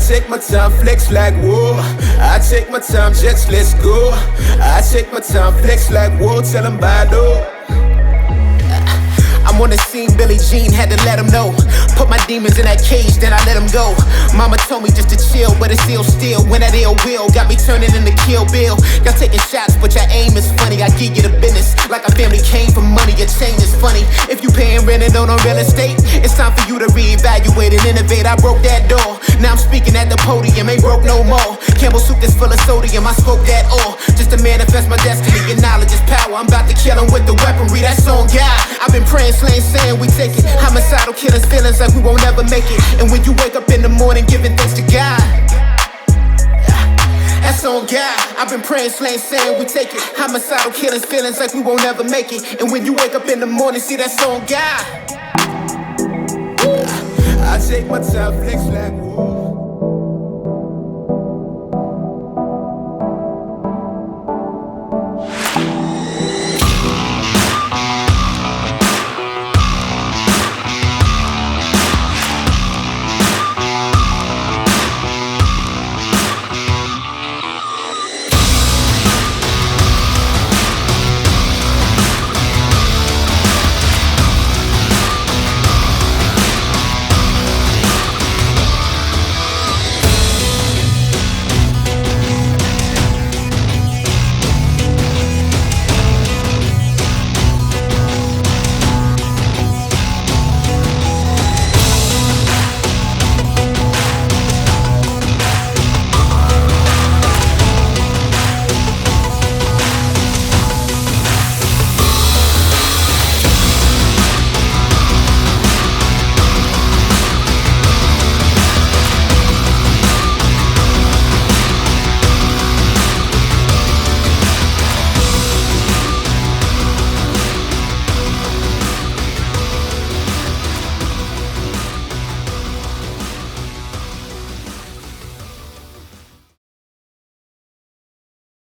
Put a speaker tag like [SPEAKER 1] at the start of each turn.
[SPEAKER 1] take my time, flex like whoa. I take my time, jets, let's go. I take my time, flex like whoa. Tell them bye though. I'm on the scene, Billie Jean had to let him know. Put my demons in that cage, then I let him go. Mama told me just to chill, but it's ill still. When that ill will got me turning into Kill Bill. Y'all taking shots, but your aim is funny. I give you the business like a family came from money. Your change is funny. If you paying rent and don't own real estate, it's time for you to reevaluate and innovate. I broke that door, now I'm speaking at the podium. Ain't broke no more. Campbell soup is full of sodium. I spoke that all just to manifest my destiny. Your knowledge is power. I'm about to kill him with the weaponry. That's on God. I've been praying, slaying, saying we take it. Homicidal killers, feelings like we won't ever make it. And when you wake up in the morning, giving thanks to God, that's on God. I've been praying, slaying, saying we take it. Homicidal killers, feelings like we won't ever make it. And when you wake up in the morning, see that's on God. I take my time, flex like whoa.